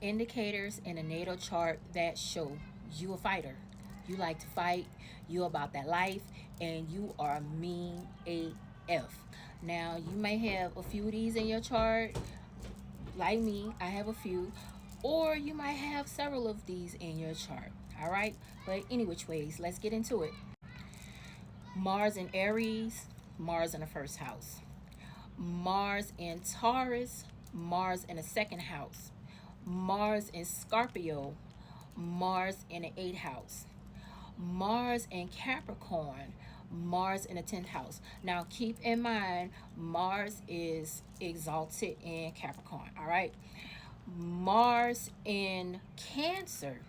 indicators in a natal chart that show you a fighter. You like to fight, you about that life, and you are mean AF. Now, you may have a few of these in your chart, like me, I have a few, or you might have several of these in your chart. All right, but any which ways, let's get into it. Mars in Aries, Mars in the first house. Mars in Taurus, Mars in the second house. Mars in Scorpio, Mars in the eighth house. Mars in Capricorn, Mars in the 10th house. Now keep in mind, Mars is exalted in Capricorn, all right? Mars in Cancer,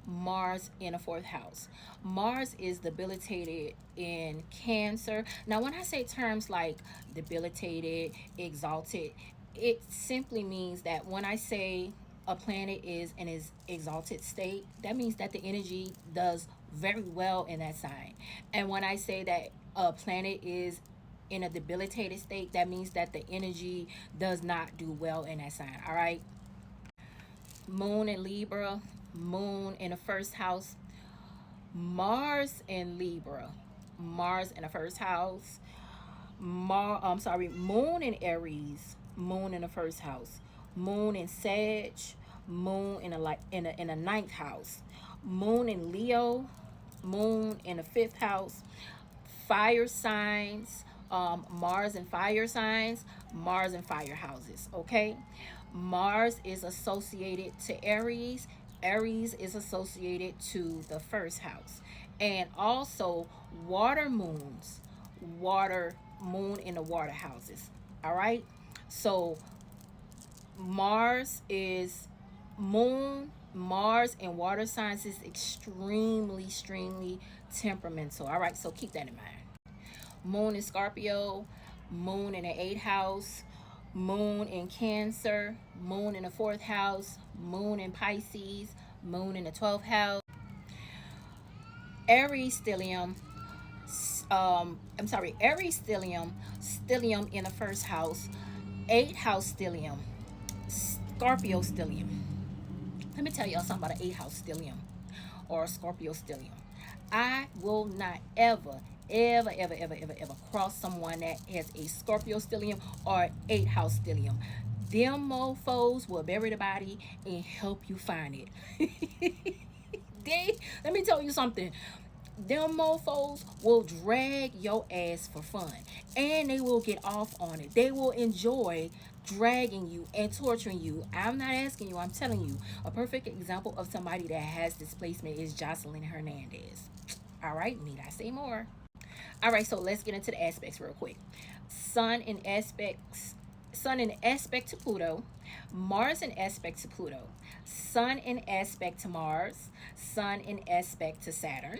Mars in a fourth house. Mars is debilitated in Cancer. Now, when I say terms like debilitated, exalted, it simply means that when I say a planet is in its exalted state, that means that the energy does very well in that sign. And when I say that a planet is in a debilitated state, that means that the energy does not do well in that sign. All right. Moon in Libra, Moon in the first house, Mars in Libra, Mars in the first house, Moon in Aries, Moon in the first house, Moon in Sag, Moon in a ninth house, Moon in Leo, Moon in the fifth house, fire signs, Mars and fire signs, Mars and fire houses. Okay, Mars is associated to Aries. Aries is associated to the first house, and also water moons, water moon in the water houses. All right, so Mars is moon. Mars and water signs is extremely temperamental. All right, so keep that in mind. Moon in Scorpio, Moon in the eighth house, Moon in Cancer, Moon in the fourth house, Moon in Pisces, Moon in the 12th house. Aries stellium, Aries stellium in the first house, eighth house stellium, Scorpio stellium. Let me tell y'all something about an eighth house stellium or Scorpio stellium. I will not ever cross someone that has a Scorpio stellium or eighth house stellium. Them mofos will bury the body and help you find it. Let me tell you something. Them mofos will drag your ass for fun, and they will get off on it. They will enjoy dragging you and torturing you. I'm not asking you, I'm telling you. A perfect example of somebody that has displacement is Jocelyn Hernandez. All right, need I say more? All right, so let's get into the aspects real quick. Sun in aspects, Sun in aspect to Pluto, Mars in aspect to Pluto, Sun in aspect to Mars, Sun in aspect to Saturn,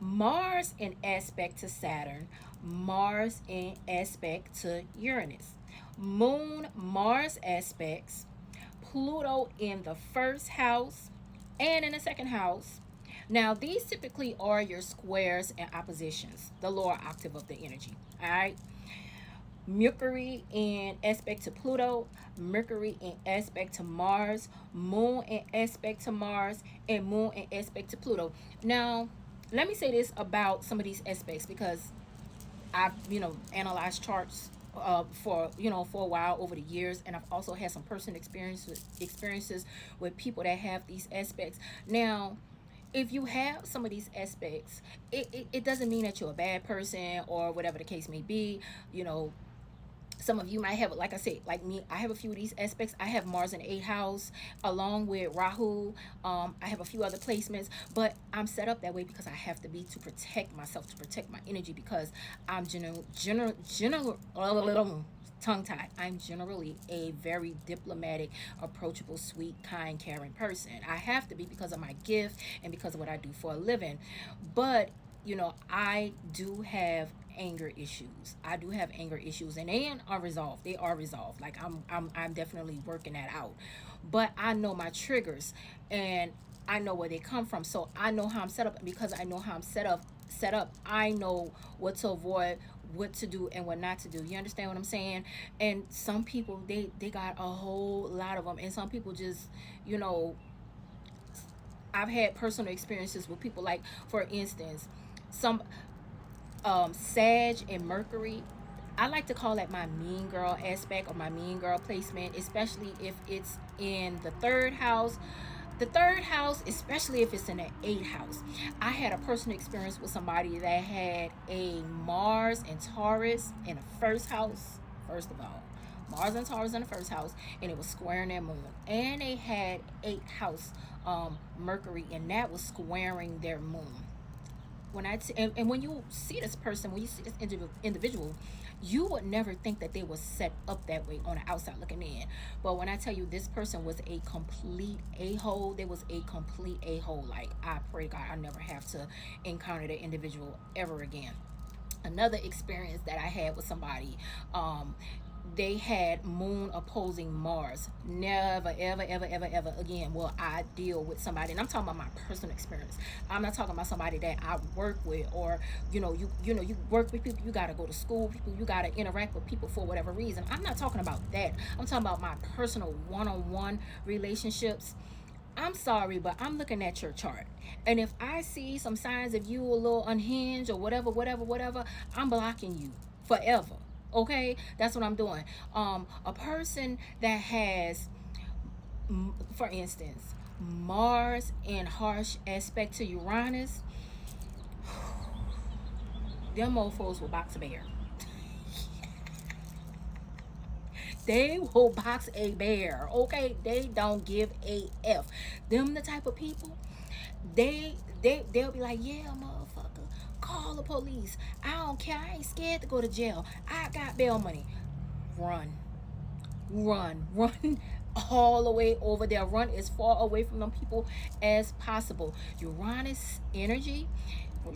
Mars in aspect to Saturn, Mars in aspect to Uranus, Moon Mars aspects, Pluto in the first house and in the second house. Now, these typically are your squares and oppositions, the lower octave of the energy. All right. Mercury in aspect to Pluto, Mercury in aspect to Mars, Moon in aspect to Mars, and Moon in aspect to Pluto. Now, let me say this about some of these aspects because I've analyzed charts for a while over the years, and I've also had some personal experiences with people that have these aspects. Now, if you have some of these aspects, it doesn't mean that you're a bad person or whatever the case may be. Some of you might have, like I said, like me, I have a few of these aspects. I have Mars in the 8th house along with Rahu. I have a few other placements, but I'm set up that way because I have to be to protect myself, to protect my energy, because I'm general tongue tied. I'm generally a very diplomatic, approachable, sweet, kind, caring person. I have to be because of my gift and because of what I do for a living. But I do have anger issues. I do have anger issues, and they are resolved. They are resolved. Like I'm definitely working that out. But I know my triggers, and I know where they come from. So I know how I'm set up, and because I know how I'm set up, I know what to avoid, what to do and what not to do. You understand what I'm saying? And some people, they got a whole lot of them, and some people just, you know, I've had personal experiences with people, like, for instance, some Sag and Mercury. I like to call that my mean girl aspect or my mean girl placement, especially if it's in the third house. The third house, especially if it's in the eighth house. I had a personal experience with somebody that had a Mars and Taurus in the first house. First of all, Mars and Taurus in the first house, and it was squaring their moon. And they had eighth house Mercury, and that was squaring their moon. And when you see this person, when you see this individual, you would never think that they were set up that way on the outside looking in. But when I tell you this person was a complete a-hole, they was a complete a-hole. Like, I pray God I never have to encounter that individual ever again. Another experience that I had with somebody, they had moon opposing Mars. Never, ever, ever, ever, ever again will I deal with somebody. And I'm talking about my personal experience. I'm not talking about somebody that I work with, or you work with people. You got to go to school. People, you got to interact with people for whatever reason. I'm not talking about that. I'm talking about my personal one-on-one relationships. I'm sorry, but I'm looking at your chart. And if I see some signs of you a little unhinged or whatever, whatever, whatever, I'm blocking you forever. Okay? That's what I'm doing. A person that has, for instance, Mars in harsh aspect to Uranus, them mofos will box a bear. They will box a bear. Okay? They don't give a F. Them the type of people, they'll be like, yeah, motherfucker, call the police. I don't care. I ain't scared to go to jail. I got bail money. Run, run all the way over there. Run as far away from them people as possible. Uranus energy,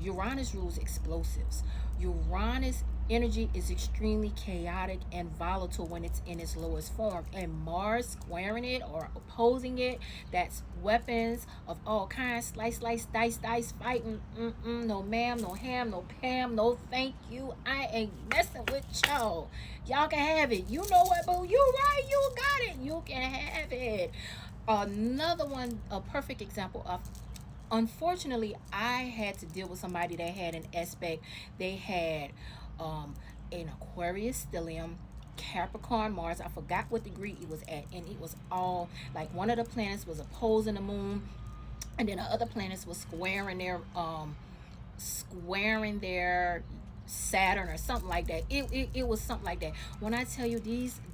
Uranus rules explosives. Uranus energy is extremely chaotic and volatile when it's in its lowest form. And Mars squaring it or opposing it, that's weapons of all kinds. Slice, slice, dice, dice, fighting. No ma'am, no ham, no Pam, no thank you. I ain't messing with y'all. Y'all can have it. You know what, boo? You right, you got it. You can have it. Another one, a perfect example of, unfortunately, I had to deal with somebody that had an aspect. They had an Aquarius stellium, Capricorn Mars. I forgot what degree it was at, and it was all like one of the planets was opposing the moon, and then the other planets was squaring their Saturn or something like that. It was something like that. When I tell you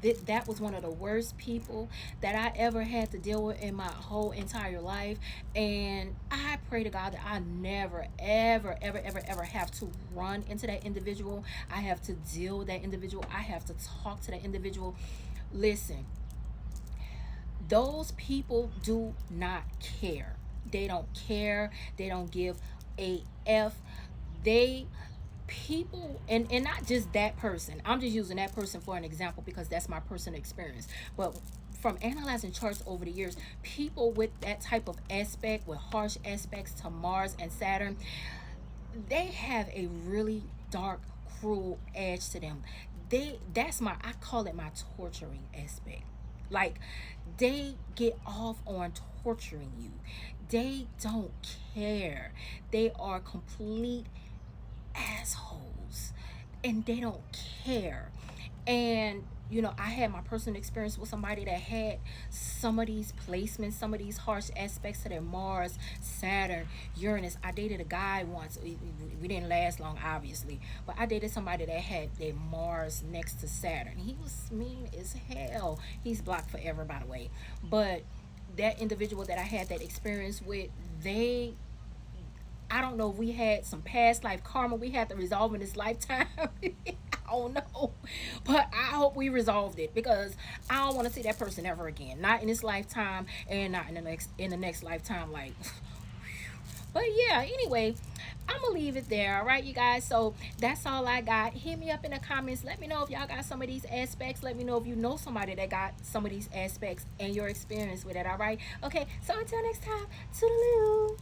that was one of the worst people that I ever had to deal with in my whole entire life. And I pray to God that I never, ever, ever, ever, ever have to run into that individual. I have to deal with that individual. I have to talk to that individual. Listen, those people do not care. They don't care. They don't give a F. They people, and not just that person. I'm just using that person for an example because that's my personal experience. But from analyzing charts over the years, people with that type of aspect, with harsh aspects to Mars and Saturn, they have a really dark, cruel edge to them. I call it my torturing aspect. Like, they get off on torturing you. They don't care. They are complete assholes, and they don't care. And I had my personal experience with somebody that had some of these placements, some of these harsh aspects to their Mars, Saturn, Uranus. I dated a guy once. We didn't last long, obviously, but I dated somebody that had their Mars next to Saturn. He was mean as hell. He's blocked forever, by the way. But that individual that I had that experience with, I don't know if we had some past life karma we had to resolve in this lifetime. I don't know. But I hope we resolved it, because I don't want to see that person ever again. Not in this lifetime, and not in the next lifetime. Like, but yeah, anyway, I'm gonna leave it there. All right, you guys. So that's all I got. Hit me up in the comments. Let me know if y'all got some of these aspects. Let me know if you know somebody that got some of these aspects and your experience with it. All right. Okay. So until next time, toodaloo.